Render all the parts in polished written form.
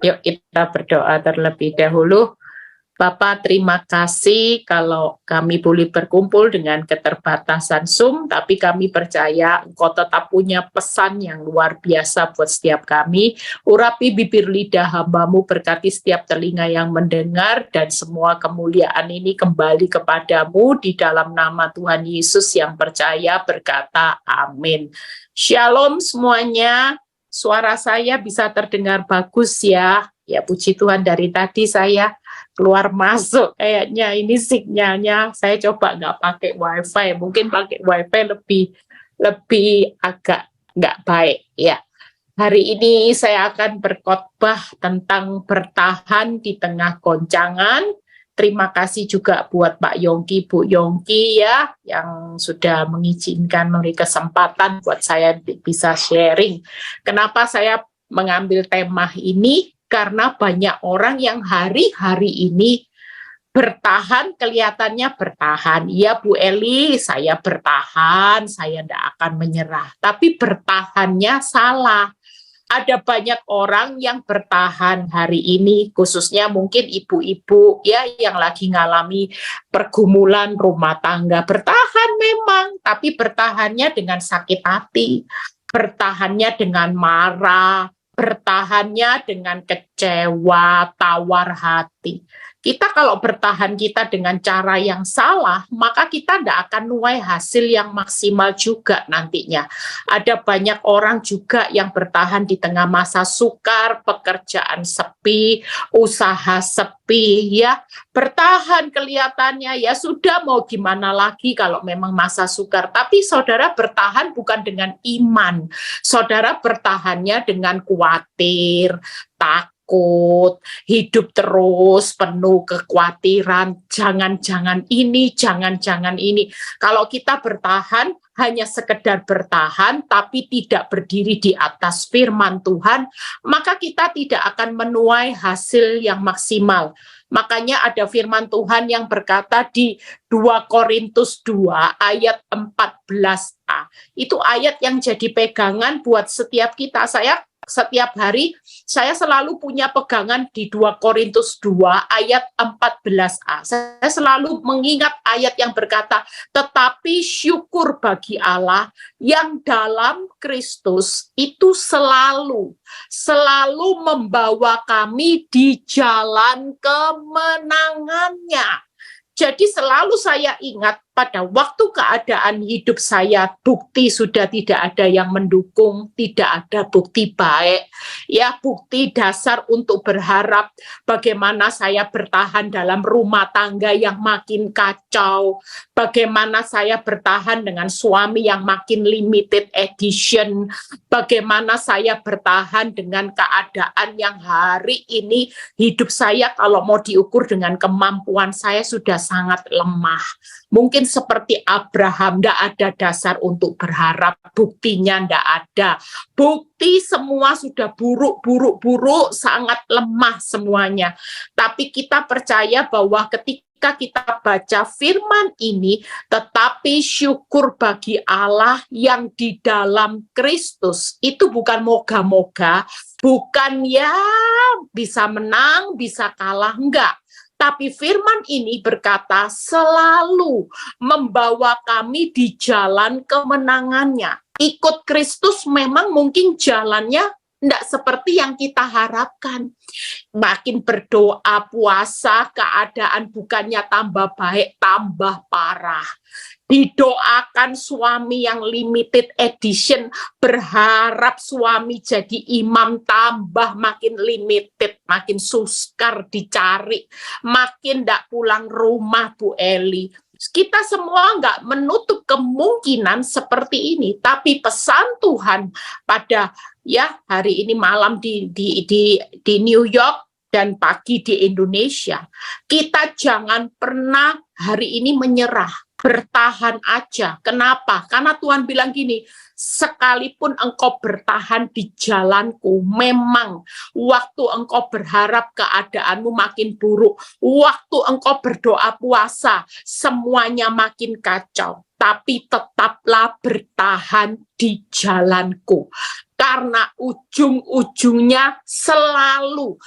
Yuk kita berdoa terlebih dahulu. Bapa, terima kasih kalau kami boleh berkumpul dengan keterbatasan Zoom, tapi kami percaya Engkau tetap punya pesan yang luar biasa buat setiap kami. Urapi bibir lidah hamba-Mu, berkati setiap telinga yang mendengar, dan semua kemuliaan ini kembali kepadamu di dalam nama Tuhan Yesus yang percaya berkata amin. Shalom semuanya. Suara saya bisa terdengar bagus ya. Ya puji Tuhan, dari tadi saya keluar masuk kayaknya ini sinyalnya. Saya coba nggak pakai wifi, mungkin pakai wifi lebih agak nggak baik ya. Hari ini saya akan berkhotbah tentang bertahan di tengah goncangan. Terima kasih juga buat Pak Yongki, Bu Yongki ya, yang sudah mengizinkan memberi kesempatan buat saya bisa sharing. Kenapa saya mengambil tema ini? Karena banyak orang yang hari-hari ini bertahan, kelihatannya bertahan. Iya Bu Eli, saya bertahan, saya tidak akan menyerah. Tapi bertahannya salah. Ada banyak orang yang bertahan hari ini, khususnya mungkin ibu-ibu ya yang lagi ngalami pergumulan rumah tangga. Bertahan memang, tapi bertahannya dengan sakit hati, bertahannya dengan marah, bertahannya dengan kecewa, tawar hati. Kita kalau bertahan kita dengan cara yang salah, maka kita tidak akan nuai hasil yang maksimal juga nantinya. Ada banyak orang juga yang bertahan di tengah masa sukar, pekerjaan sepi, usaha sepi, ya. Bertahan kelihatannya, ya sudah mau gimana lagi kalau memang masa sukar. Tapi saudara bertahan bukan dengan iman. Saudara bertahannya dengan khawatir, takut, hidup terus penuh kekhawatiran, jangan-jangan ini, jangan-jangan ini. Kalau kita bertahan, hanya sekedar bertahan, tapi tidak berdiri di atas firman Tuhan, maka kita tidak akan menuai hasil yang maksimal. Makanya ada firman Tuhan yang berkata di 2 Korintus 2 ayat 14a. Itu ayat yang jadi pegangan buat setiap kita. Setiap hari saya selalu punya pegangan di 2 Korintus 2 ayat 14a. Saya selalu mengingat ayat yang berkata, tetapi syukur bagi Allah yang dalam Kristus itu selalu membawa kami di jalan kemenangannya. Jadi selalu saya ingat pada waktu keadaan hidup saya bukti sudah tidak ada yang mendukung, tidak ada bukti baik, ya bukti dasar untuk berharap bagaimana saya bertahan dalam rumah tangga yang makin kacau, bagaimana saya bertahan dengan suami yang makin limited edition, bagaimana saya bertahan dengan keadaan yang hari ini hidup saya kalau mau diukur dengan kemampuan saya sudah sangat lemah. Mungkin seperti Abraham, tidak ada dasar untuk berharap, buktinya tidak ada. Bukti semua sudah buruk, sangat lemah semuanya. Tapi kita percaya bahwa ketika kita baca firman ini, tetapi syukur bagi Allah yang di dalam Kristus, itu bukan moga-moga, bukan ya bisa menang, bisa kalah, enggak. Tapi firman ini berkata selalu membawa kami di jalan kemenangannya. Ikut Kristus memang mungkin jalannya tidak seperti yang kita harapkan. Makin berdoa, puasa, keadaan bukannya tambah baik, tambah parah. Didoakan suami yang limited edition, berharap suami jadi imam, tambah makin limited, makin sukar dicari, makin tidak pulang rumah Bu Eli. Kita semua nggak menutup kemungkinan seperti ini, tapi pesan Tuhan pada ya hari ini malam di New York dan pagi di Indonesia, kita jangan pernah hari ini menyerah. Bertahan aja. Kenapa? Karena Tuhan bilang gini, sekalipun engkau bertahan di jalanku, memang waktu engkau berharap keadaanmu makin buruk, waktu engkau berdoa puasa, semuanya makin kacau, tapi tetaplah bertahan di jalanku. Karena ujung-ujungnya selalu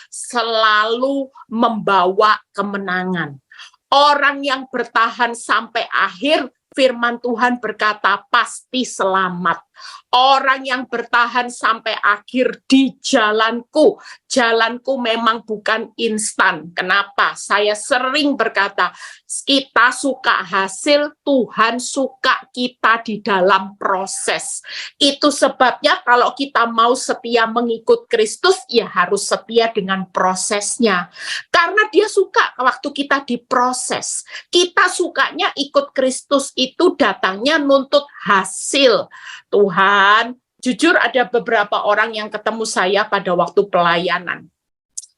membawa kemenangan. Orang yang bertahan sampai akhir, firman Tuhan berkata pasti selamat. Orang yang bertahan sampai akhir di jalanku. Jalanku memang bukan instan. Kenapa? Saya sering berkata, kita suka hasil, Tuhan suka kita di dalam proses. Itu sebabnya kalau kita mau setia mengikut Kristus, ya harus setia dengan prosesnya. Karena dia suka waktu kita diproses. Kita sukanya ikut Kristus itu datangnya nuntut hasil. Tuhan, jujur ada beberapa orang yang ketemu saya pada waktu pelayanan.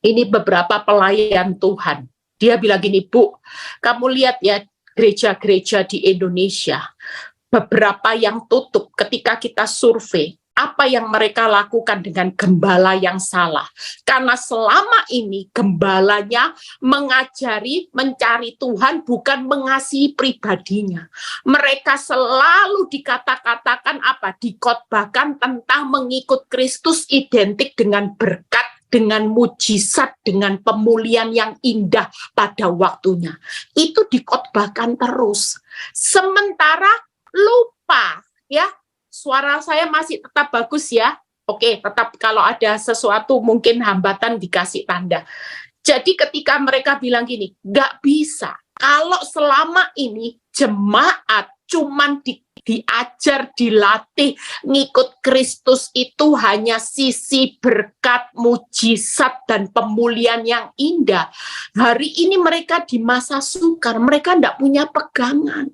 Ini beberapa pelayan Tuhan. Dia bilang gini, Bu, kamu lihat ya gereja-gereja di Indonesia. Beberapa yang tutup ketika kita survei. Apa yang mereka lakukan dengan gembala yang salah. Karena selama ini gembalanya mengajari, mencari Tuhan, bukan mengasihi pribadinya. Mereka selalu dikatakan apa? Dikotbahkan tentang mengikut Kristus identik dengan berkat, dengan mujizat, dengan pemulihan yang indah pada waktunya. Itu dikotbahkan terus. Sementara lupa, ya, suara saya masih tetap bagus ya. Oke, tetap kalau ada sesuatu mungkin hambatan dikasih tanda. Jadi ketika mereka bilang gini, nggak bisa. Kalau selama ini jemaat cuman diajar, dilatih, ngikut Kristus itu hanya sisi berkat, mujizat, dan pemulihan yang indah. Hari ini mereka di masa sukar, mereka nggak punya pegangan.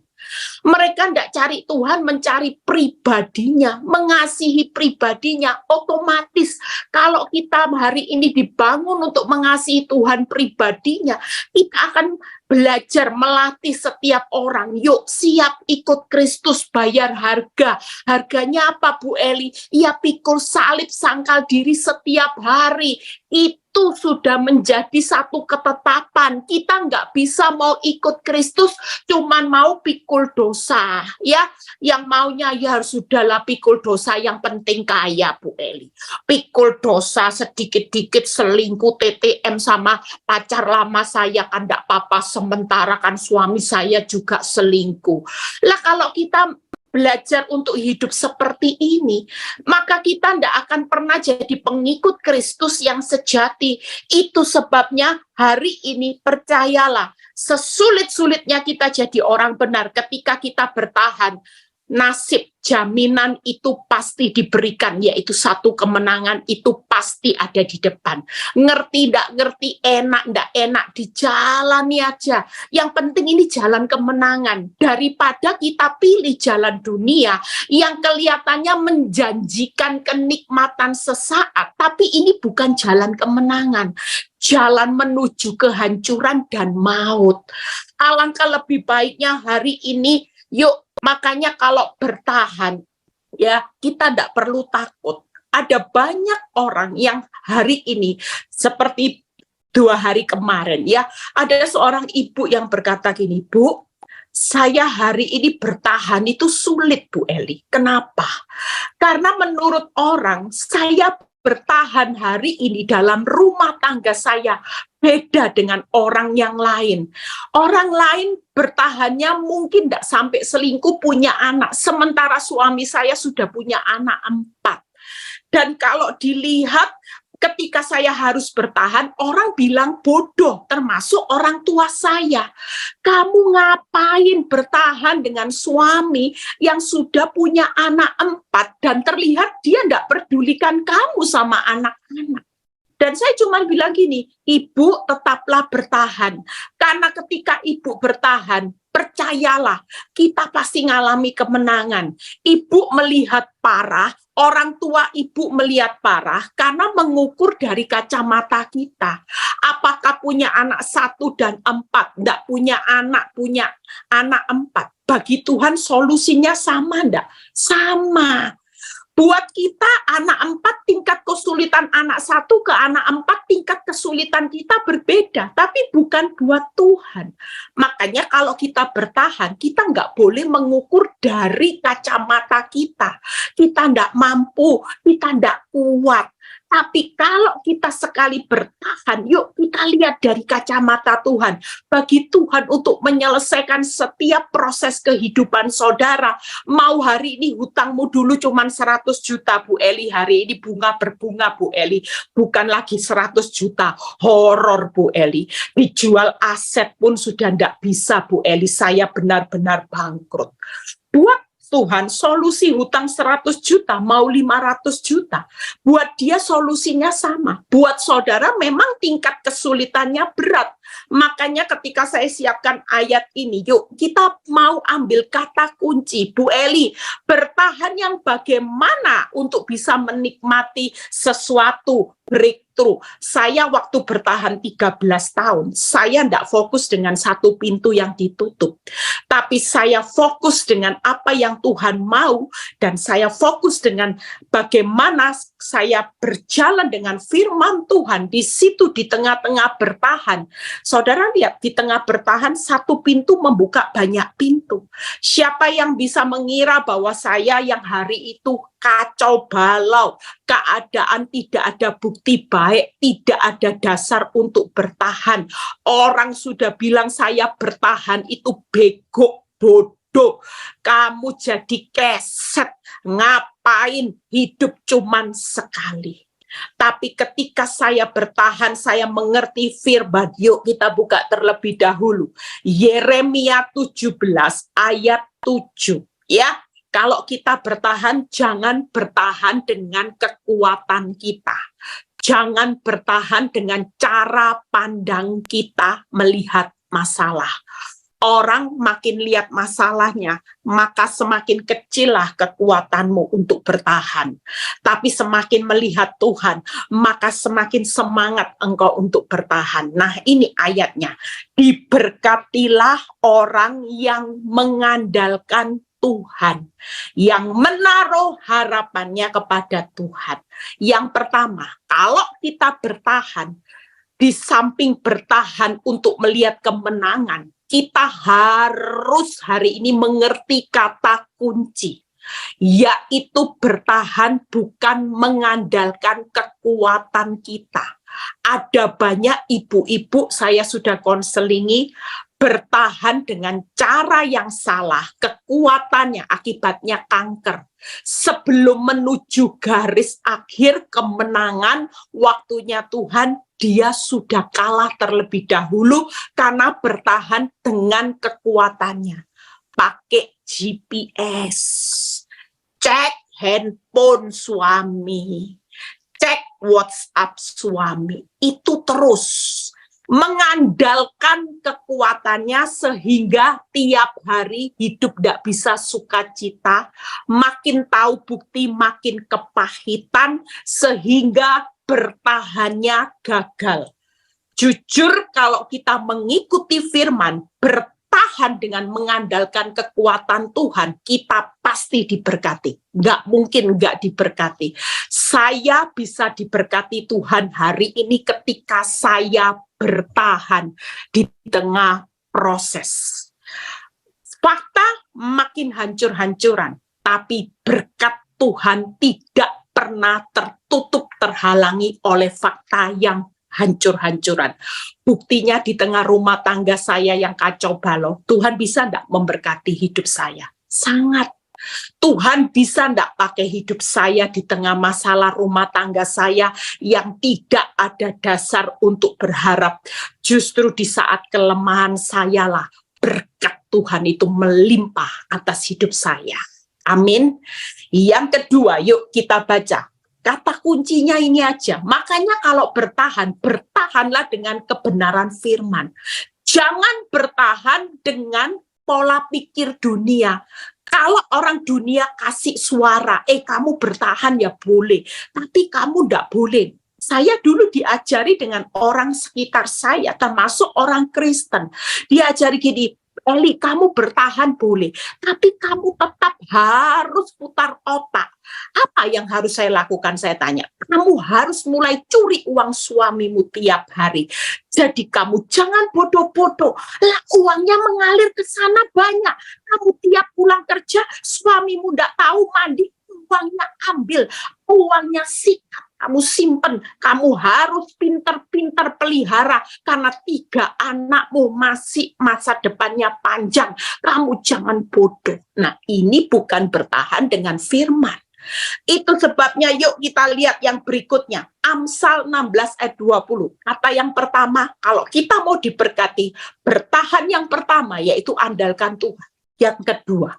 Mereka tidak cari Tuhan, mencari pribadinya, mengasihi pribadinya. Otomatis kalau kita hari ini dibangun untuk mengasihi Tuhan pribadinya, kita akan belajar melatih setiap orang. Yuk siap ikut Kristus, bayar harga. Harganya apa Bu Eli? Ya pikul salib, sangkal diri setiap hari. Itu sudah menjadi satu ketetapan. Kita nggak bisa mau ikut Kristus cuman mau pikul dosa, ya. Yang maunya ya harus sudahlah pikul dosa, yang penting kaya Bu Eli. Pikul dosa sedikit-dikit, selingkuh, TTM sama pacar lama saya kan nggak apa-apa, sementara kan suami saya juga selingkuh. Lah kalau kita belajar untuk hidup seperti ini, maka kita tidak akan pernah jadi pengikut Kristus yang sejati. Itu sebabnya hari ini percayalah, sesulit-sulitnya kita jadi orang benar ketika kita bertahan, nasib jaminan itu pasti diberikan, yaitu satu kemenangan itu pasti ada di depan. Ngerti ndak ngerti, enak ndak enak, dijalani aja. Yang penting ini jalan kemenangan, daripada kita pilih jalan dunia yang kelihatannya menjanjikan kenikmatan sesaat, tapi ini bukan jalan kemenangan, jalan menuju kehancuran dan maut. Alangkah lebih baiknya hari ini, yuk. Makanya kalau bertahan, ya kita tidak perlu takut. Ada banyak orang yang hari ini, seperti 2 hari kemarin, ya, ada seorang ibu yang berkata gini, Bu, saya hari ini bertahan itu sulit Bu Eli. Kenapa? Karena menurut orang, saya bertahan hari ini dalam rumah tangga saya beda dengan orang yang lain. Orang lain bertahannya mungkin tidak sampai selingkuh, punya anak. Sementara suami saya sudah punya anak 4. Dan kalau dilihat ketika saya harus bertahan, orang bilang bodoh, termasuk orang tua saya. Kamu ngapain bertahan dengan suami yang sudah punya anak 4 dan terlihat dia tidak pedulikan kamu sama anak-anak. Dan saya cuma bilang gini, Ibu tetaplah bertahan. Karena ketika Ibu bertahan, percayalah, kita pasti ngalami kemenangan. Ibu melihat parah, orang tua Ibu melihat parah, karena mengukur dari kacamata kita. Apakah punya anak 1 dan 4, enggak punya anak 4. Bagi Tuhan solusinya sama enggak? Sama. Buat kita anak 4 tingkat kesulitan anak 1 ke anak 4 tingkat kesulitan kita berbeda, tapi bukan buat Tuhan. Makanya kalau kita bertahan, kita nggak boleh mengukur dari kacamata kita. Kita nggak mampu, kita nggak kuat. Tapi kalau kita sekali bertahan, yuk kita lihat dari kacamata Tuhan. Bagi Tuhan untuk menyelesaikan setiap proses kehidupan saudara, mau hari ini hutangmu dulu cuma 100 juta Bu Eli, hari ini bunga berbunga Bu Eli, bukan lagi 100 juta, horor Bu Eli. Dijual aset pun sudah tidak bisa Bu Eli, saya benar-benar bangkrut. Buat Tuhan, solusi hutang 100 juta, mau 500 juta. Buat dia solusinya sama. Buat saudara memang tingkat kesulitannya berat. Makanya ketika saya siapkan ayat ini, yuk kita mau ambil kata kunci. Bu Eli, bertahan yang bagaimana untuk bisa menikmati sesuatu breakthrough. Saya waktu bertahan 13 tahun, saya tidak fokus dengan satu pintu yang ditutup. Tapi saya fokus dengan apa yang Tuhan mau, dan saya fokus dengan bagaimana saya berjalan dengan firman Tuhan. Di situ di tengah-tengah bertahan, saudara lihat, di tengah bertahan satu pintu membuka banyak pintu. Siapa yang bisa mengira bahwa saya yang hari itu kacau balau, keadaan tidak ada bukti baik, tidak ada dasar untuk bertahan. Orang sudah bilang saya bertahan itu bego, bodoh. Kamu jadi keset, ngapain hidup cuman sekali. Tapi ketika saya bertahan, saya mengerti firman. Yuk kita buka terlebih dahulu. Yeremia 17 ayat 7. Ya. Kalau kita bertahan, jangan bertahan dengan kekuatan kita. Jangan bertahan dengan cara pandang kita melihat masalah. Orang makin lihat masalahnya, maka semakin kecillah kekuatanmu untuk bertahan. Tapi semakin melihat Tuhan, maka semakin semangat engkau untuk bertahan. Nah, ini ayatnya. Diberkatilah orang yang mengandalkan Tuhan, yang menaruh harapannya kepada Tuhan. Yang pertama, kalau kita bertahan, di samping bertahan untuk melihat kemenangan, kita harus hari ini mengerti kata kunci, yaitu bertahan bukan mengandalkan kekuatan kita. Ada banyak ibu-ibu, saya sudah konselingi, bertahan dengan cara yang salah, kekuatannya akibatnya kanker. Sebelum menuju garis akhir kemenangan, waktunya Tuhan, dia sudah kalah terlebih dahulu karena bertahan dengan kekuatannya. Pakai GPS, cek handphone suami, cek WhatsApp suami, itu terus mengandalkan kekuatannya sehingga tiap hari hidup tidak bisa sukacita, makin tahu bukti makin kepahitan sehingga bertahannya gagal. Jujur kalau kita mengikuti firman, bertahan dengan mengandalkan kekuatan Tuhan, kita pasti diberkati. Nggak mungkin nggak diberkati. Saya bisa diberkati Tuhan hari ini ketika saya bertahan di tengah proses. Fakta makin hancur-hancuran, tapi berkat Tuhan tidak pernah tertutup, terhalangi oleh fakta yang hancur-hancuran. Buktinya di tengah rumah tangga saya yang kacau balau, Tuhan bisa enggak memberkati hidup saya? Sangat. Tuhan bisa enggak pakai hidup saya di tengah masalah rumah tangga saya yang tidak ada dasar untuk berharap. Justru di saat kelemahan saya lah berkat Tuhan itu melimpah atas hidup saya. Amin. Yang kedua, yuk kita baca. Kata kuncinya ini aja. Makanya kalau bertahan, bertahanlah dengan kebenaran firman. Jangan bertahan dengan pola pikir dunia. Kalau orang dunia kasih suara, kamu bertahan ya boleh, tapi kamu enggak boleh. Saya dulu diajari dengan orang sekitar saya, termasuk orang Kristen. Diajari gini, Eli, kamu bertahan boleh, tapi kamu tetap harus putar otak. Apa yang harus saya lakukan? Saya tanya. Kamu harus mulai curi uang suamimu tiap hari. Jadi kamu jangan bodoh-bodoh. Lah uangnya mengalir ke sana banyak. Kamu tiap pulang kerja, suamimu tidak tahu mandi, uangnya ambil, uangnya sikat. Kamu simpen, kamu harus pintar-pintar pelihara karena 3 anakmu masih masa depannya panjang. Kamu jangan bodoh. Nah, ini bukan bertahan dengan firman. Itu sebabnya yuk kita lihat yang berikutnya. Amsal 16 ayat 20. Kata yang pertama, kalau kita mau diberkati, bertahan yang pertama yaitu andalkan Tuhan. Yang kedua,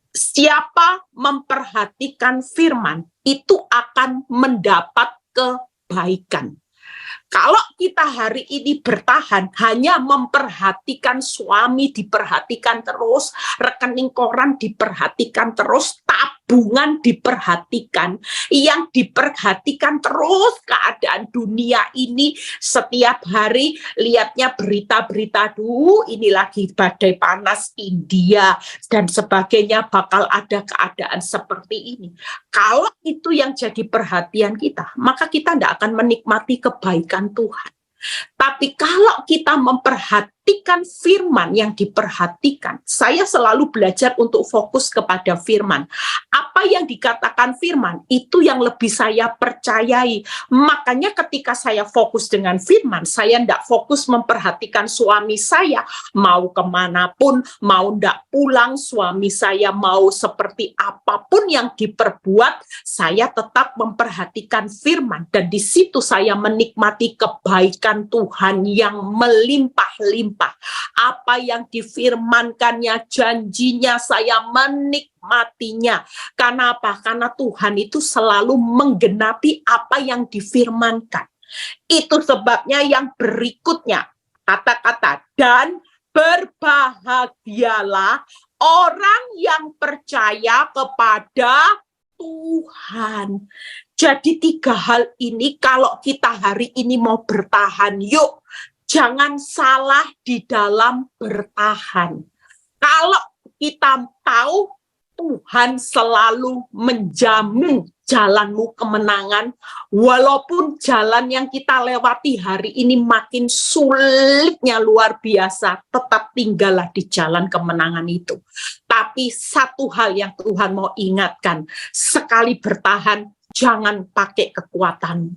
siapa memperhatikan firman itu akan mendapat kebaikan. Kalau kita hari ini bertahan hanya memperhatikan suami diperhatikan terus, rekening koran diperhatikan terus, tabungan diperhatikan, yang diperhatikan terus keadaan dunia ini setiap hari lihatnya berita-berita ini lagi badai panas India dan sebagainya bakal ada keadaan seperti ini. Kalau itu yang jadi perhatian kita, maka kita tidak akan menikmati kebaikan Tuhan. Tapi kalau kita memperhatikan firman yang diperhatikan, saya selalu belajar untuk fokus kepada firman. Apa yang dikatakan firman, itu yang lebih saya percayai. Makanya ketika saya fokus dengan firman, saya tidak fokus memperhatikan suami saya, mau kemanapun, mau tidak pulang, suami saya mau seperti apapun yang diperbuat, saya tetap memperhatikan firman. Dan di situ saya menikmati kebaikan Tuhan yang melimpah-limpah. Apa yang difirmankannya, janjinya, saya menikmatinya. Karena apa? Karena Tuhan itu selalu menggenapi apa yang difirmankan. Itu sebabnya yang berikutnya, kata-kata, dan berbahagialah orang yang percaya kepada Tuhan. Jadi 3 hal ini kalau kita hari ini mau bertahan, yuk jangan salah di dalam bertahan. Kalau kita tahu Tuhan selalu menjamin jalanmu kemenangan, walaupun jalan yang kita lewati hari ini makin sulitnya luar biasa, tetap tinggallah di jalan kemenangan itu. Tapi satu hal yang Tuhan mau ingatkan, sekali bertahan, jangan pakai kekuatanmu.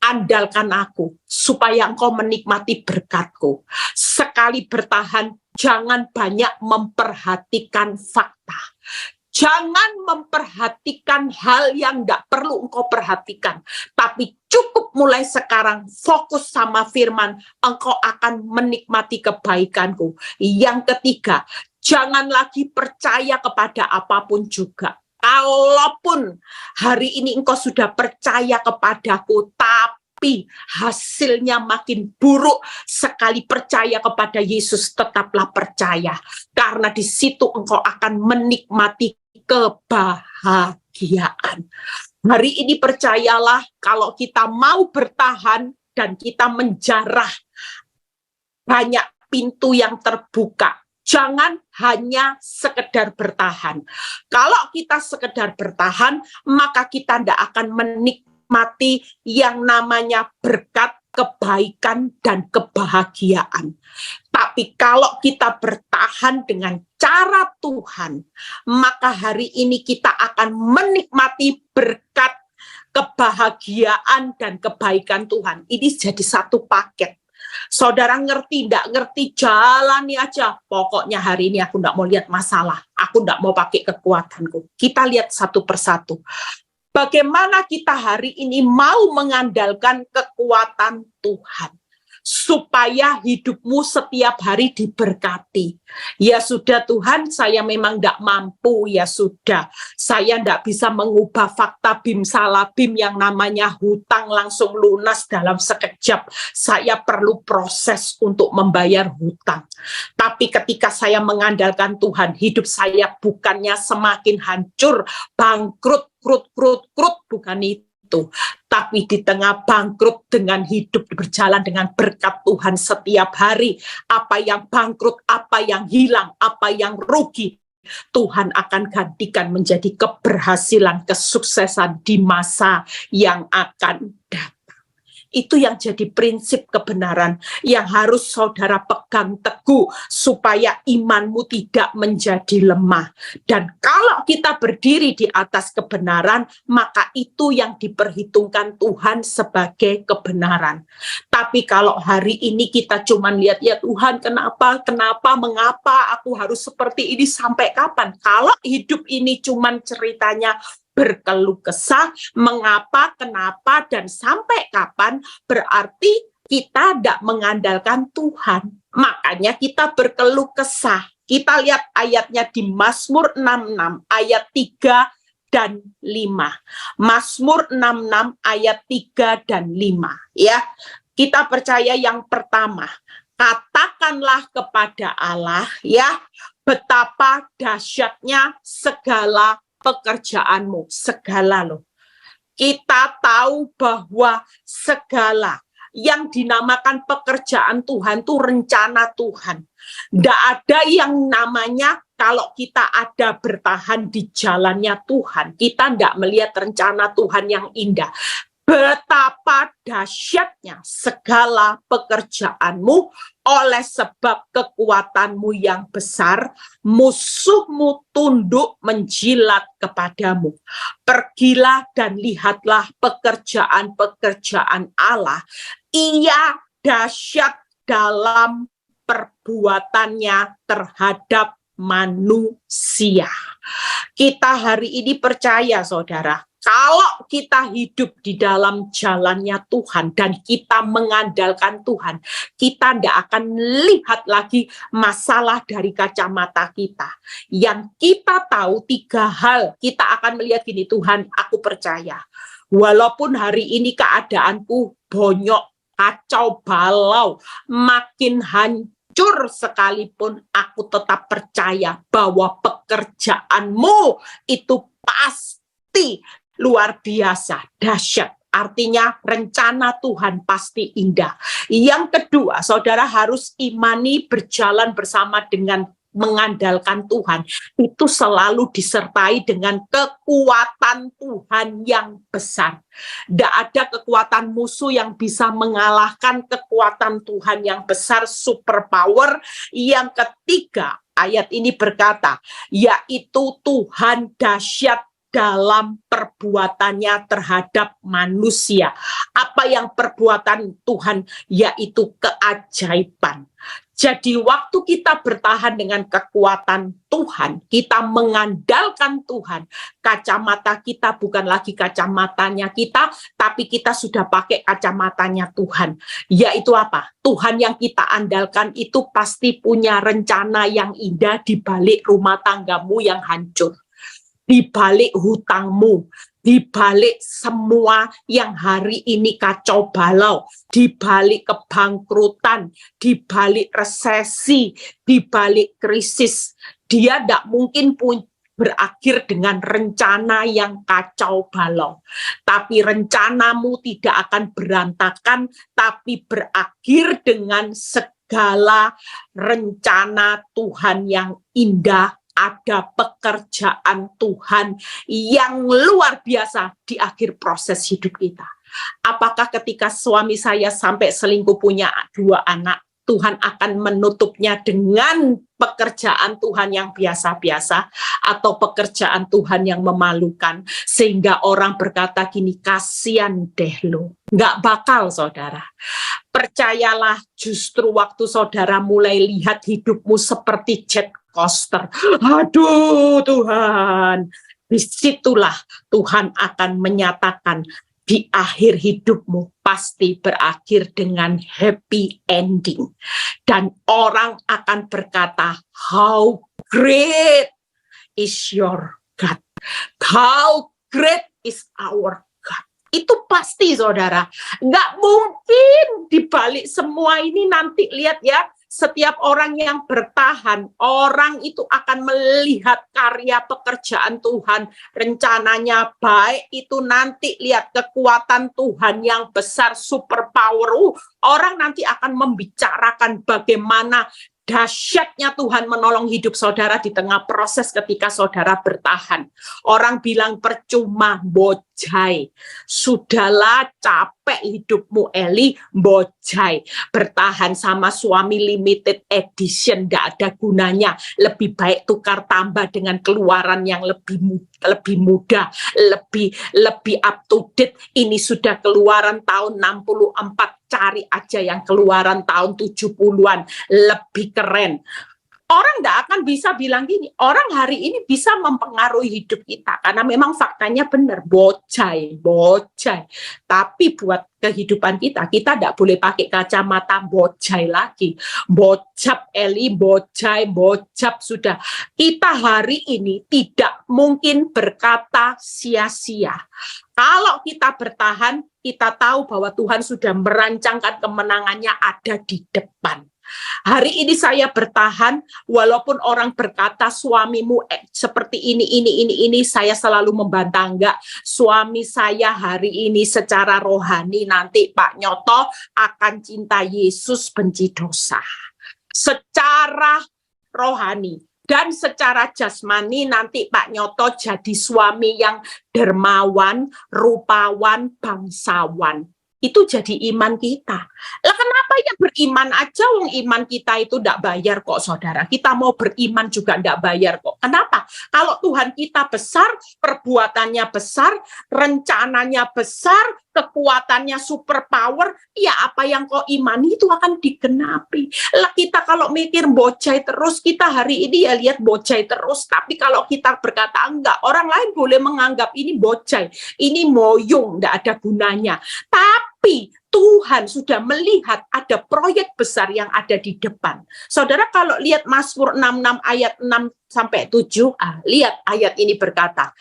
Andalkan aku, supaya engkau menikmati berkatku. Sekali bertahan, jangan banyak memperhatikan fakta. Jangan memperhatikan hal yang tidak perlu engkau perhatikan. Tapi cukup mulai sekarang fokus sama firman, engkau akan menikmati kebaikanku. Yang ketiga, jangan lagi percaya kepada apapun juga. Kalaupun hari ini engkau sudah percaya kepadaku, tapi hasilnya makin buruk, sekali percaya kepada Yesus, tetaplah percaya. Karena di situ engkau akan menikmati kebahagiaan. Hari ini percayalah, kalau kita mau bertahan dan kita menjarah banyak pintu yang terbuka, jangan hanya sekedar bertahan. Kalau kita sekedar bertahan, maka kita tidak akan menikmati yang namanya berkat, kebaikan, dan kebahagiaan. Tapi kalau kita bertahan dengan cara Tuhan, maka hari ini kita akan menikmati berkat, kebahagiaan, dan kebaikan Tuhan. Ini jadi satu paket. Saudara ngerti, tidak ngerti, jalani aja. Pokoknya hari ini aku tidak mau lihat masalah. Aku tidak mau pakai kekuatanku. Kita lihat satu persatu. Bagaimana kita hari ini mau mengandalkan kekuatan Tuhan, supaya hidupmu setiap hari diberkati. Ya sudah Tuhan, saya memang tidak mampu, ya sudah. Saya tidak bisa mengubah fakta bim salah bim yang namanya hutang langsung lunas dalam sekejap. Saya perlu proses untuk membayar hutang. Tapi ketika saya mengandalkan Tuhan, hidup saya bukannya semakin hancur, bangkrut, krut, bukan itu. itu. Tapi di tengah bangkrut dengan hidup berjalan dengan berkat Tuhan setiap hari, apa yang bangkrut, apa yang hilang, apa yang rugi, Tuhan akan gantikan menjadi keberhasilan, kesuksesan di masa yang akan datang. Itu yang jadi prinsip kebenaran yang harus saudara pegang teguh supaya imanmu tidak menjadi lemah. Dan kalau kita berdiri di atas kebenaran, maka itu yang diperhitungkan Tuhan sebagai kebenaran. Tapi kalau hari ini kita cuma lihat, ya Tuhan kenapa, mengapa aku harus seperti ini, sampai kapan? Kalau hidup ini cuma ceritanya berkeluh kesah, mengapa, kenapa, dan sampai kapan, berarti kita tidak mengandalkan Tuhan. Makanya kita berkeluh kesah. Kita lihat ayatnya di Mazmur 66 ayat 3 dan 5. Mazmur 66 ayat 3 dan 5. Ya, kita percaya yang pertama, katakanlah kepada Allah, ya, betapa dahsyatnya segala pekerjaanmu, segala loh. Kita tahu bahwa segala yang dinamakan pekerjaan Tuhan itu rencana Tuhan. Tidak ada yang namanya kalau kita ada bertahan di jalannya Tuhan, kita tidak melihat rencana Tuhan yang indah. Betapa dahsyatnya segala pekerjaanmu, oleh sebab kekuatanmu yang besar, musuhmu tunduk menjilat kepadamu. Pergilah dan lihatlah pekerjaan-pekerjaan Allah. Ia dahsyat dalam perbuatannya terhadap manusia. Kita hari ini percaya, saudara, kalau kita hidup di dalam jalannya Tuhan dan kita mengandalkan Tuhan, kita tidak akan lihat lagi masalah dari kacamata kita. Yang kita tahu 3 hal, kita akan melihat gini, Tuhan, aku percaya. Walaupun hari ini keadaanku bonyok, kacau balau, makin hancur sekalipun, aku tetap percaya bahwa pekerjaanmu itu pasti luar biasa, dahsyat. Artinya rencana Tuhan pasti indah. Yang kedua, saudara harus imani berjalan bersama dengan mengandalkan Tuhan. Itu selalu disertai dengan kekuatan Tuhan yang besar. Tidak ada kekuatan musuh yang bisa mengalahkan kekuatan Tuhan yang besar, super power. Yang ketiga, ayat ini berkata, yaitu Tuhan dahsyat dalam perbuatannya terhadap manusia. Apa yang perbuatan Tuhan? Yaitu keajaiban. Jadi waktu kita bertahan dengan kekuatan Tuhan, kita mengandalkan Tuhan, kacamata kita bukan lagi kacamatanya kita, tapi kita sudah pakai kacamatanya Tuhan. Yaitu apa? Tuhan yang kita andalkan itu pasti punya rencana yang indah di balik rumah tanggamu yang hancur, di balik hutangmu, di balik semua yang hari ini kacau balau, di balik kebangkrutan, di balik resesi, di balik krisis. Dia tidak mungkin berakhir dengan rencana yang kacau balau. Tapi rencanamu tidak akan berantakan, tapi berakhir dengan segala rencana Tuhan yang indah. Ada pekerjaan Tuhan yang luar biasa di akhir proses hidup kita. Apakah ketika suami saya sampai selingkuh punya 2 anak, Tuhan akan menutupnya dengan pekerjaan Tuhan yang biasa-biasa atau pekerjaan Tuhan yang memalukan sehingga orang berkata gini, kasihan deh lo. Nggak bakal, saudara. Percayalah, justru waktu saudara mulai lihat hidupmu seperti jet coaster, aduh Tuhan, disitulah Tuhan akan menyatakan di akhir hidupmu pasti berakhir dengan happy ending. Dan orang akan berkata, how great is your God. How great is our God. Itu pasti, saudara. Nggak mungkin dibalik semua ini nanti lihat ya, Setiap orang yang bertahan, orang itu akan melihat karya pekerjaan Tuhan. Rencananya baik, itu nanti lihat kekuatan Tuhan yang besar, super power. Orang nanti akan membicarakan bagaimana dahsyatnya Tuhan menolong hidup saudara di tengah proses ketika saudara bertahan. Orang bilang percuma, bojai. Sudahlah, capek hidupmu Eli, bojai. Bertahan sama suami limited edition, tidak ada gunanya. Lebih baik tukar tambah dengan keluaran yang lebih mudah, lebih up to date. Ini sudah keluaran tahun 64. Cari aja yang keluaran tahun 70-an, lebih keren. Orang tidak akan bisa bilang gini, orang hari ini bisa mempengaruhi hidup kita, karena memang faktanya benar, bojai. Tapi buat kehidupan kita tidak boleh pakai kacamata bojai lagi. Bocap Eli, bocap sudah. Kita hari ini tidak mungkin berkata sia-sia. Kalau kita bertahan, kita tahu bahwa Tuhan sudah merancangkan kemenangannya ada di depan. Hari ini saya bertahan, walaupun orang berkata suamimu seperti ini, saya selalu membantah, enggak. Suami saya hari ini secara rohani, nanti Pak Nyoto akan cinta Yesus, benci dosa. Secara rohani. Dan secara jasmani nanti Pak Nyoto jadi suami yang dermawan, rupawan, bangsawan. Itu jadi iman kita. Lah kenapa ya beriman aja, wong iman kita itu tidak bayar kok saudara. Kita mau beriman juga tidak bayar kok. Kenapa? Kalau Tuhan kita besar, perbuatannya besar, rencananya besar, kekuatannya super power, ya apa yang kau imani itu akan digenapi. Lah kita kalau mikir bocai terus, kita hari ini ya lihat bocai terus. Tapi kalau kita berkata enggak, orang lain boleh menganggap ini bocai, ini moyong, tidak ada gunanya. Tapi Tuhan sudah melihat ada proyek besar yang ada di depan. Saudara kalau lihat Mazmur 66 ayat 6-7, lihat ayat ini berkata,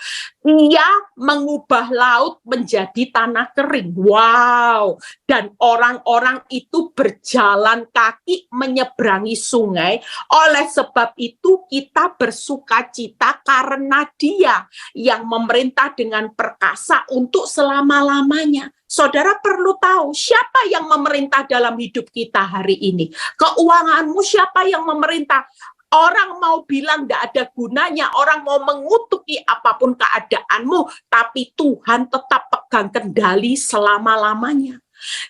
Ia mengubah laut menjadi tanah kering. Wow. Dan orang-orang itu berjalan kaki menyeberangi sungai. Oleh sebab itu kita bersukacita karena Dia yang memerintah dengan perkasa untuk selama-lamanya. Saudara perlu tahu siapa yang memerintah dalam hidup kita hari ini. Keuanganmu siapa yang memerintah? Orang mau bilang tidak ada gunanya, orang mau mengutuki apapun keadaanmu, tapi Tuhan tetap pegang kendali selama-lamanya.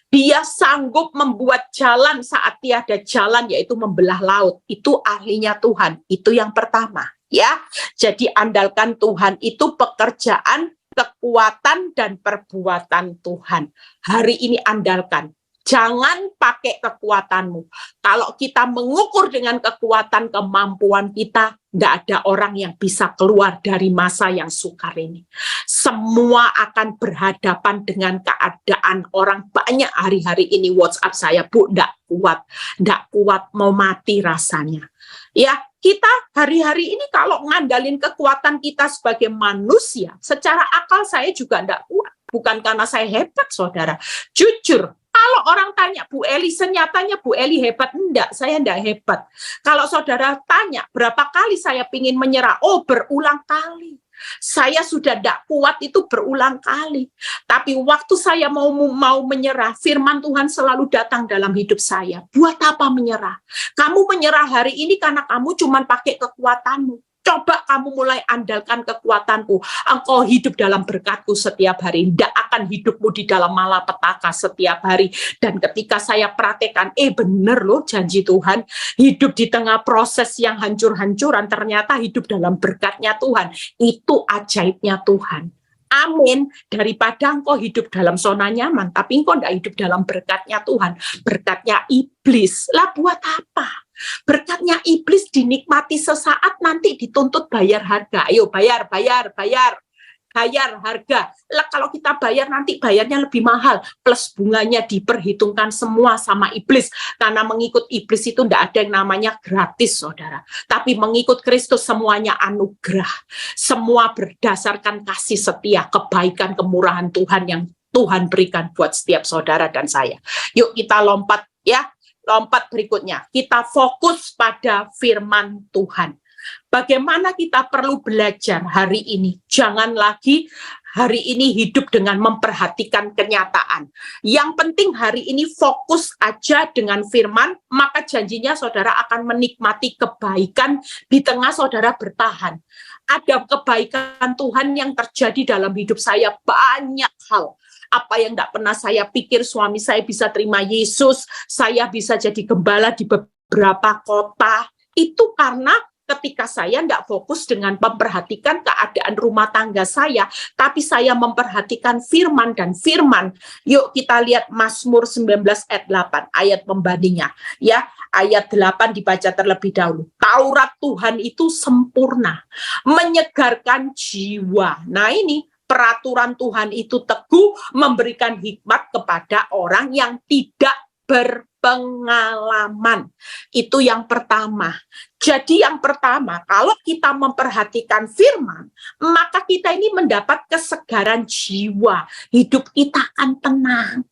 Dia sanggup membuat jalan saat tiada jalan, yaitu membelah laut. Itu ahlinya Tuhan. Itu yang pertama, ya. Jadi andalkan Tuhan, itu pekerjaan, kekuatan dan perbuatan Tuhan. Hari ini andalkan. Jangan pakai kekuatanmu. Kalau kita mengukur dengan kekuatan kemampuan kita, tidak ada orang yang bisa keluar dari masa yang sukar ini. Semua akan berhadapan dengan keadaan orang banyak hari-hari ini. WhatsApp saya, Bu, tidak kuat, mau mati rasanya. Ya, kita hari-hari ini kalau ngandalin kekuatan kita sebagai manusia, secara akal saya juga tidak kuat. Bukan karena saya hebat, saudara. Jujur, kalau orang tanya, Bu Eli, senyatanya Bu Eli hebat? Enggak, saya enggak hebat. Kalau saudara tanya, berapa kali saya ingin menyerah? Oh, berulang kali. Saya sudah tidak kuat itu berulang kali. Tapi waktu saya mau menyerah, firman Tuhan selalu datang dalam hidup saya. Buat apa menyerah? Kamu menyerah hari ini karena kamu cuma pakai kekuatanmu. Coba kamu mulai andalkan kekuatanku. Engkau hidup dalam berkatku setiap hari. Tidak akan hidupmu di dalam malapetaka setiap hari. Dan ketika saya praktekkan, bener loh janji Tuhan. Hidup di tengah proses yang hancur-hancuran, ternyata hidup dalam berkatnya Tuhan. Itu ajaibnya Tuhan. Amin. Daripada engkau hidup dalam zona nyaman, tapi engkau tidak hidup dalam berkatnya Tuhan. Berkatnya iblis. Lah buat apa? Berkatnya iblis dinikmati sesaat, nanti dituntut bayar harga. Ayo bayar harga. Lah kalau kita bayar nanti bayarnya lebih mahal, plus bunganya diperhitungkan semua sama iblis. Karena mengikut iblis itu tidak ada yang namanya gratis, saudara. Tapi mengikut Kristus semuanya anugerah. Semua berdasarkan kasih setia, kebaikan, kemurahan Tuhan yang Tuhan berikan buat setiap saudara dan saya. Yuk kita lompat ya. lompat berikutnya. Kita fokus pada firman Tuhan. Bagaimana kita perlu belajar hari ini? Jangan lagi hari ini hidup dengan memperhatikan kenyataan. Yang penting hari ini fokus aja dengan firman, maka janjinya saudara akan menikmati kebaikan di tengah saudara bertahan. Ada kebaikan Tuhan yang terjadi dalam hidup saya, banyak hal. Apa yang tidak pernah saya pikir, suami saya bisa terima Yesus, saya bisa jadi gembala di beberapa kota. Itu karena ketika saya tidak fokus dengan memperhatikan keadaan rumah tangga saya, tapi saya memperhatikan firman dan firman. Yuk kita lihat Mazmur 19 ayat 8, ayat pembandingnya. Ya, ayat 8 dibaca terlebih dahulu. Taurat Tuhan itu sempurna, menyegarkan jiwa. Nah ini, peraturan Tuhan itu teguh, memberikan hikmat kepada orang yang tidak berpengalaman. Itu yang pertama. Jadi yang pertama, kalau kita memperhatikan firman, maka kita ini mendapat kesegaran jiwa. Hidup kita akan tenang.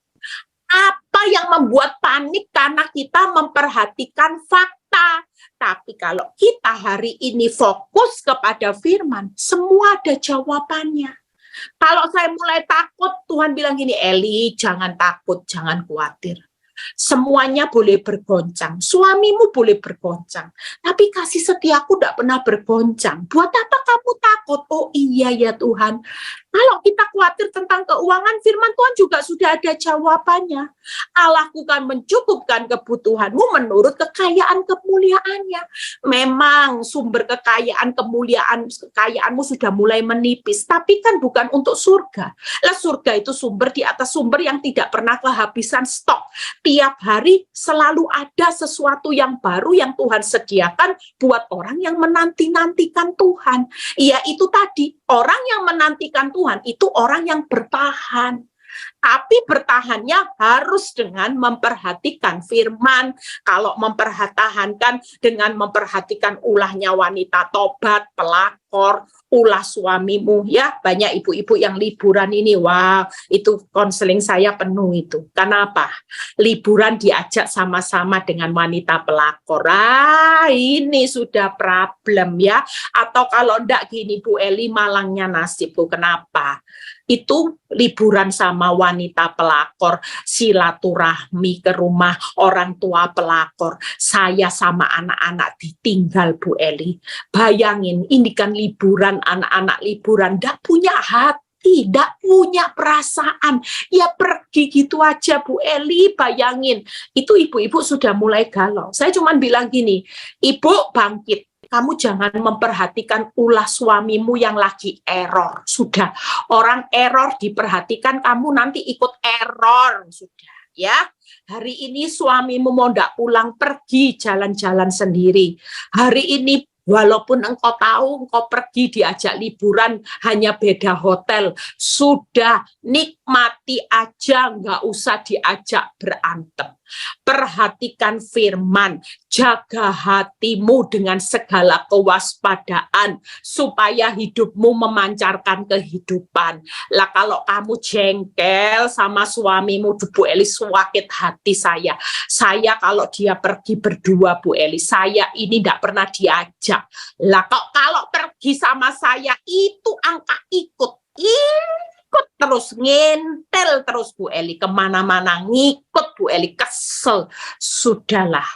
Apa yang membuat panik? Karena kita memperhatikan fakta. Tapi kalau kita hari ini fokus kepada firman, semua ada jawabannya. Kalau saya mulai takut, Tuhan bilang gini, Eli, jangan takut, jangan khawatir. Semuanya boleh bergoncang, suamimu boleh bergoncang, tapi kasih setiaku tidak pernah bergoncang. Buat apa kamu takut? Oh iya ya Tuhan. Kalau kita khawatir tentang keuangan, firman Tuhan juga sudah ada jawabannya. Allahku kan mencukupkan kebutuhanmu menurut kekayaan kemuliaannya. Memang sumber kekayaanmu sudah mulai menipis, tapi kan bukan untuk surga. Lah surga itu sumber di atas sumber yang tidak pernah kehabisan stok. Tiap hari selalu ada sesuatu yang baru yang Tuhan sediakan buat orang yang menanti-nantikan Tuhan. Iya itu tadi, orang yang menantikan Tuhan itu orang yang bertahan. Tapi bertahannya harus dengan memperhatikan firman. Kalau mempertahankan dengan memperhatikan ulahnya wanita tobat, pelakor, ulah suamimu. Ya, banyak ibu-ibu yang liburan ini, wah, itu konseling saya penuh itu. Kenapa? Liburan diajak sama-sama dengan wanita pelakor. Ini sudah problem ya. Atau kalau enggak gini Bu Eli, malangnya nasibku. Kenapa? Itu liburan sama wanita pelakor, silaturahmi ke rumah orang tua pelakor. Saya sama anak-anak ditinggal Bu Eli. Bayangin, ini kan liburan, anak-anak liburan, nggak punya hati, tidak punya perasaan, ya pergi gitu aja Bu Eli. Bayangin, itu ibu-ibu sudah mulai galau. Saya cuma bilang gini, ibu bangkit. Kamu jangan memperhatikan ulah suamimu yang lagi error. Sudah, orang error diperhatikan, kamu nanti ikut error. Sudah, ya. Hari ini suamimu mau ndak pulang, pergi jalan-jalan sendiri. Hari ini walaupun engkau tahu engkau pergi diajak liburan hanya beda hotel, sudah nikmati aja, nggak usah diajak berantem. Perhatikan firman, jaga hatimu dengan segala kewaspadaan supaya hidupmu memancarkan kehidupan. Lah kalau kamu jengkel sama suamimu, Bu Eli, sakit hati saya. Saya kalau dia pergi berdua Bu Eli, saya ini tidak pernah diajak. Lah kok kalau pergi sama saya itu angka ikut terus, ngentel terus Bu Eli, kemana-mana ngikut Bu Eli, kesel. Sudahlah,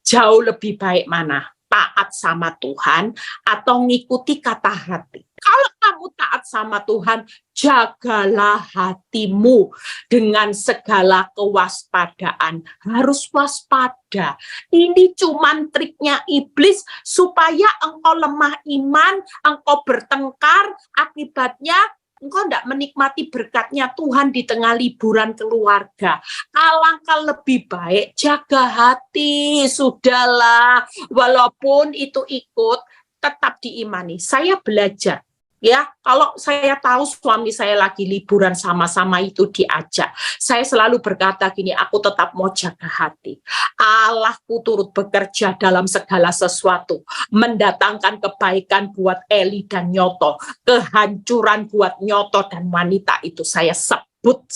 jauh lebih baik mana? Taat sama Tuhan atau ngikuti kata hati. Kalau kamu taat sama Tuhan, jagalah hatimu dengan segala kewaspadaan. Harus waspada. Ini cuman triknya iblis supaya engkau lemah iman, engkau bertengkar, akibatnya engkau tidak menikmati berkatnya Tuhan di tengah liburan keluarga. Alangkah lebih baik jaga hati, sudahlah. Walaupun itu ikut, tetap diimani. Saya belajar. Ya, kalau saya tahu suami saya lagi liburan sama-sama itu diajak, saya selalu berkata gini, aku tetap mau jaga hati. Allahku turut bekerja dalam segala sesuatu, mendatangkan kebaikan buat Eli dan Nyoto, kehancuran buat Nyoto dan wanita itu saya sebut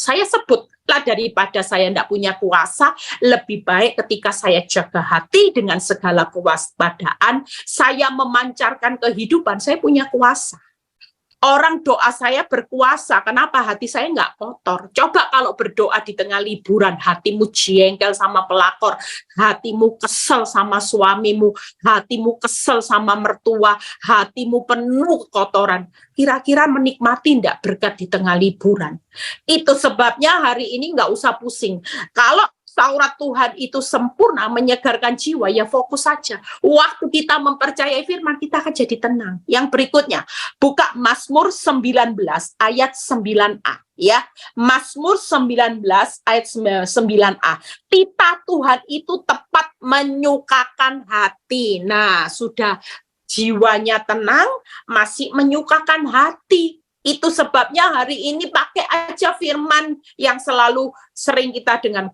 Lah daripada saya tidak punya kuasa, lebih baik ketika saya jaga hati dengan segala kewaspadaan, saya memancarkan kehidupan, saya punya kuasa. Orang doa saya berkuasa, kenapa hati saya nggak kotor? Coba kalau berdoa di tengah liburan, hatimu jengkel sama pelakor, hatimu kesel sama suamimu, hatimu kesel sama mertua, hatimu penuh kotoran. Kira-kira menikmati nggak berkat di tengah liburan? Itu sebabnya hari ini nggak usah pusing. Kalau Taurat Tuhan itu sempurna, menyegarkan jiwa, ya fokus saja. Waktu kita mempercayai firman, kita akan jadi tenang. Yang berikutnya, buka Mazmur 19 ayat 9a. Ya, Mazmur 19 ayat 9a. Titah Tuhan itu tepat menyukakan hati. Nah, sudah jiwanya tenang, masih menyukakan hati. Itu sebabnya hari ini pakai aja firman yang selalu sering kita dengar,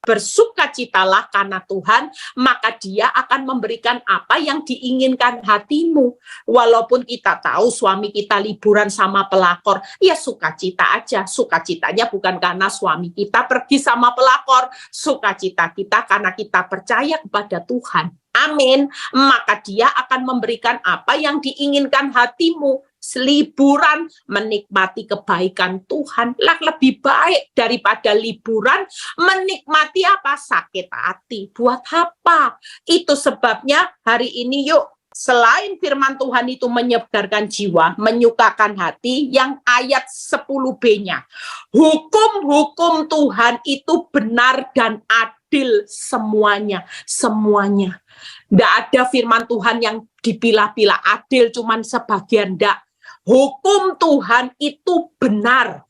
bersukacitalah karena Tuhan, maka Dia akan memberikan apa yang diinginkan hatimu. Walaupun kita tahu suami kita liburan sama pelakor, ya sukacita aja. Sukacitanya bukan karena suami kita pergi sama pelakor, sukacita kita karena kita percaya kepada Tuhan. Amin. Maka Dia akan memberikan apa yang diinginkan hatimu. Liburan, menikmati kebaikan Tuhan lah lebih baik daripada liburan menikmati apa? Sakit hati. Buat apa? Itu sebabnya hari ini yuk, selain firman Tuhan itu menyegarkan jiwa, menyukakan hati, yang ayat 10b-nya. Hukum-hukum Tuhan itu benar dan adil semuanya. Semuanya. Tidak ada firman Tuhan yang dipilah-pilah adil cuman sebagian, tidak. Hukum Tuhan itu benar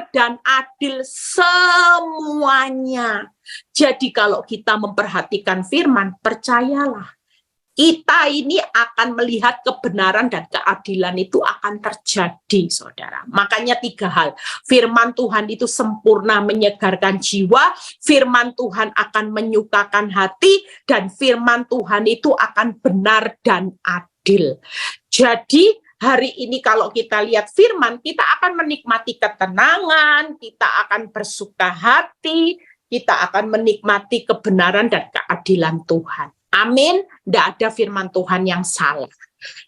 dan adil semuanya. Jadi kalau kita memperhatikan firman, percayalah, kita ini akan melihat kebenaran dan keadilan itu akan terjadi, saudara. Makanya 3 hal. Firman Tuhan itu sempurna menyegarkan jiwa, firman Tuhan akan menyukakan hati, dan firman Tuhan itu akan benar dan adil. Jadi, hari ini kalau kita lihat firman, kita akan menikmati ketenangan, kita akan bersuka hati, kita akan menikmati kebenaran dan keadilan Tuhan. Amin. Tidak ada firman Tuhan yang salah.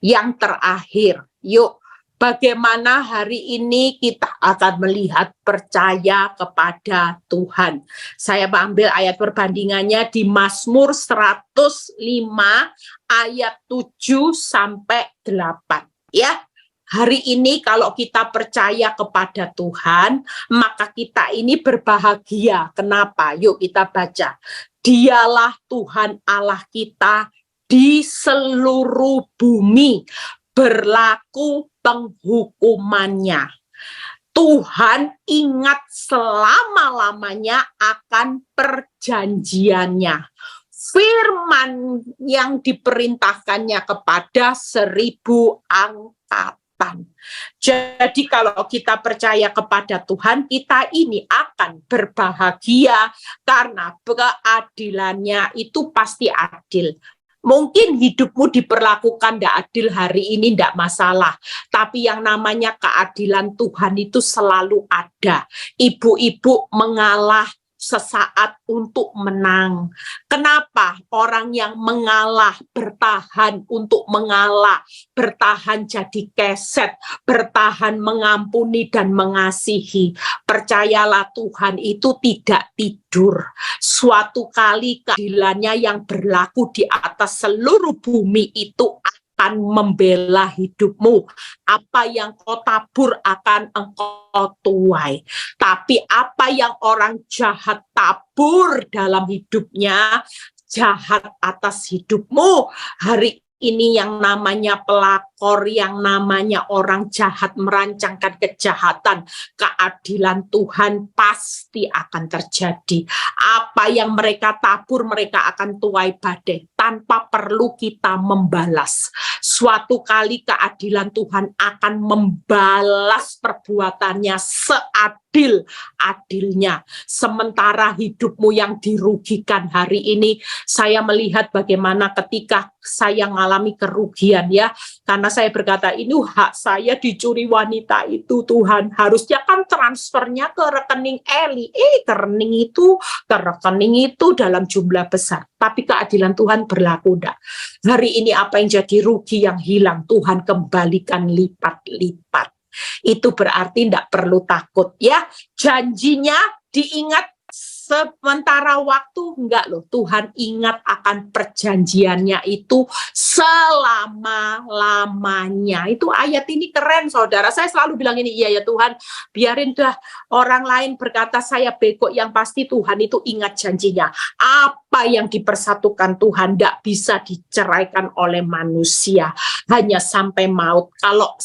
Yang terakhir, yuk, bagaimana hari ini kita akan melihat percaya kepada Tuhan. Saya ambil ayat perbandingannya di Mazmur 105 ayat 7 sampai 8. Ya, hari ini kalau kita percaya kepada Tuhan, maka kita ini berbahagia. Kenapa? Yuk kita baca. Dialah Tuhan Allah kita di seluruh bumi, berlaku penghukumannya. Tuhan ingat selama-lamanya akan perjanjiannya. Firman yang diperintahkannya kepada 1000 angkatan. Jadi kalau kita percaya kepada Tuhan, kita ini akan berbahagia karena keadilannya itu pasti adil. Mungkin hidupmu diperlakukan tidak adil hari ini, tidak masalah. Tapi yang namanya keadilan Tuhan itu selalu ada. Ibu-ibu mengalah sesaat untuk menang. Kenapa orang yang mengalah bertahan untuk mengalah, bertahan jadi keset, bertahan mengampuni dan mengasihi? Percayalah Tuhan itu tidak tidur. Suatu kali keadilannya yang berlaku di atas seluruh bumi itu akan membela hidupmu. Apa yang kau tabur akan engkau tuai. Tapi apa yang orang jahat tabur dalam hidupnya, jahat atas hidupmu. Hari ini yang namanya pelakor, yang namanya orang jahat merancangkan kejahatan, keadilan Tuhan pasti akan terjadi. Apa yang mereka tabur, mereka akan tuai badai. tanpa perlu kita membalas. Suatu kali keadilan Tuhan akan membalas perbuatannya seadil-adilnya. Sementara hidupmu yang dirugikan hari ini, saya melihat bagaimana ketika saya mengalami kerugian ya, karena saya berkata ini hak saya dicuri wanita itu, Tuhan harusnya kan transfernya ke rekening Eli, ke rekening itu dalam jumlah besar, tapi keadilan Tuhan berlaku enggak. Hari ini apa yang jadi rugi yang hilang, Tuhan kembalikan lipat-lipat. Itu berarti tidak perlu takut ya, janjinya diingat sementara waktu, enggak loh, Tuhan ingat akan perjanjiannya itu selama-lamanya. Itu ayat ini keren saudara, saya selalu bilang ini, iya ya Tuhan, biarin dah orang lain berkata saya bego, yang pasti Tuhan itu ingat janjinya. Apa yang dipersatukan Tuhan tidak bisa diceraikan oleh manusia, hanya sampai maut. Kalau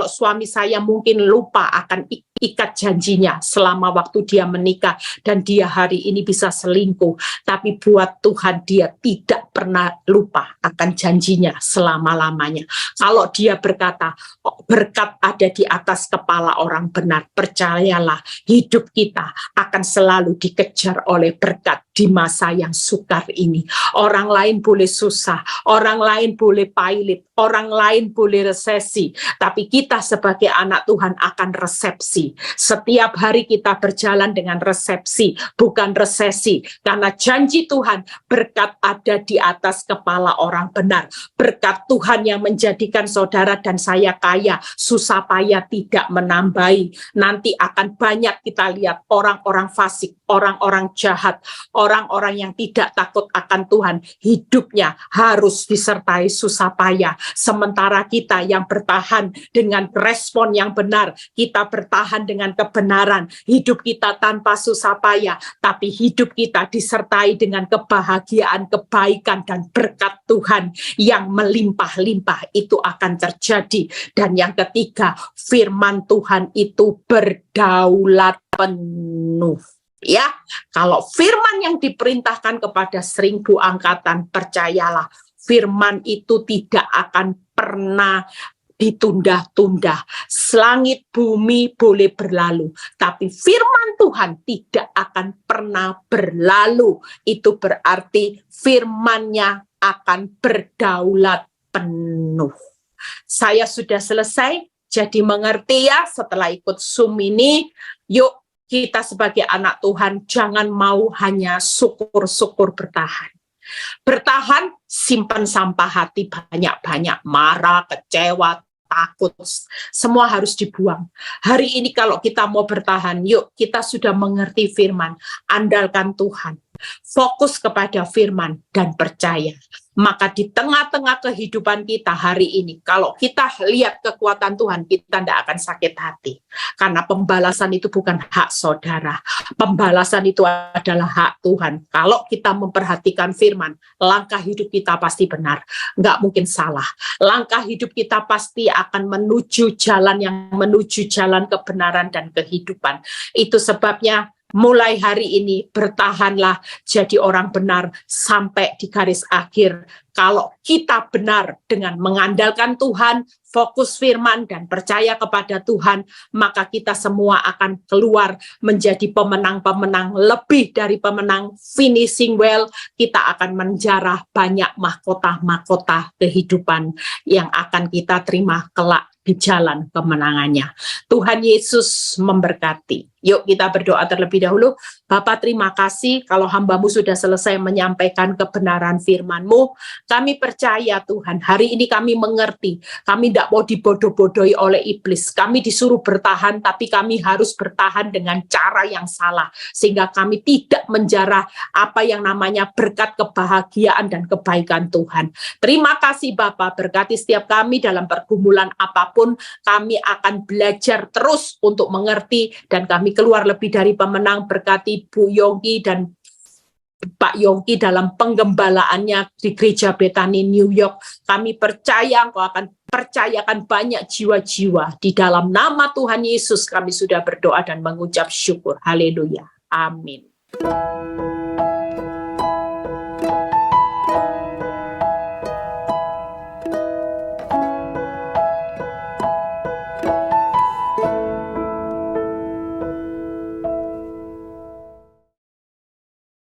suami saya mungkin lupa akan ikat janjinya selama waktu dia menikah dan dia hari ini bisa selingkuh, tapi buat Tuhan dia tidak pernah lupa akan janjinya selama-lamanya. Kalau dia berkata berkat ada di atas kepala orang benar, percayalah hidup kita akan selalu dikejar oleh berkat di masa yang sukar ini. Orang lain boleh susah, orang lain boleh pailit, orang lain boleh resesi, tapi kita sebagai anak Tuhan akan resepsi. Setiap hari kita berjalan dengan resepsi, bukan resesi, karena janji Tuhan berkat ada di atas kepala orang benar. Berkat Tuhan yang menjadikan saudara dan saya kaya, susah payah tidak menambahi. Nanti akan banyak kita lihat orang-orang fasik, orang-orang jahat, orang-orang yang tidak takut akan Tuhan, hidupnya harus disertai susah payah. Sementara kita yang bertahan dengan respon yang benar, kita bertahan dengan kebenaran, hidup kita tanpa susah payah, tapi hidup kita disertai dengan kebahagiaan, kebaikan, dan berkat Tuhan yang melimpah-limpah, itu akan terjadi. Dan yang ketiga, firman Tuhan itu berdaulat penuh. Ya, kalau firman yang diperintahkan kepada 1000 angkatan, percayalah, firman itu tidak akan pernah ditunda-tunda. Langit bumi boleh berlalu, tapi firman Tuhan tidak akan pernah berlalu. Itu berarti firman-Nya akan berdaulat penuh. Saya sudah selesai, jadi mengerti ya setelah ikut Zoom ini. Yuk kita sebagai anak Tuhan jangan mau hanya syukur-syukur bertahan. Bertahan, simpan sampah hati banyak-banyak, marah, kecewa, takut, semua harus dibuang. Hari ini kalau kita mau bertahan, yuk kita sudah mengerti firman, andalkan Tuhan, fokus kepada firman dan percaya. Maka di tengah-tengah kehidupan kita hari ini, kalau kita lihat kekuatan Tuhan, kita tidak akan sakit hati. Karena pembalasan itu bukan hak saudara. Pembalasan itu adalah hak Tuhan. Kalau kita memperhatikan firman, langkah hidup kita pasti benar. Nggak mungkin salah. Langkah hidup kita pasti akan menuju jalan kebenaran dan kehidupan. Itu sebabnya mulai hari ini bertahanlah jadi orang benar sampai di garis akhir. Kalau kita benar dengan mengandalkan Tuhan, fokus firman dan percaya kepada Tuhan, maka kita semua akan keluar menjadi pemenang-pemenang, lebih dari pemenang, finishing well. Kita akan menjarah banyak mahkota-mahkota kehidupan yang akan kita terima kelak di jalan kemenangannya. Tuhan Yesus memberkati. Yuk kita berdoa terlebih dahulu. Bapa, terima kasih kalau hamba-Mu sudah selesai menyampaikan kebenaran firman-Mu. Kami percaya Tuhan, hari ini kami mengerti, kami tidak mau dibodoh-bodohi oleh iblis. Kami disuruh bertahan, tapi kami harus bertahan dengan cara yang salah, sehingga kami tidak menjarah apa yang namanya berkat kebahagiaan dan kebaikan Tuhan. Terima kasih Bapa, berkati setiap kami dalam pergumulan apapun, kami akan belajar terus untuk mengerti, dan kami keluar lebih dari pemenang. Berkati Bu Yongki dan Pak Yongki dalam penggembalaannya di Gereja Bethany New York. Kami percaya Engkau akan percayakan banyak jiwa-jiwa. Di dalam nama Tuhan Yesus kami sudah berdoa dan mengucap syukur. Haleluya. Amin.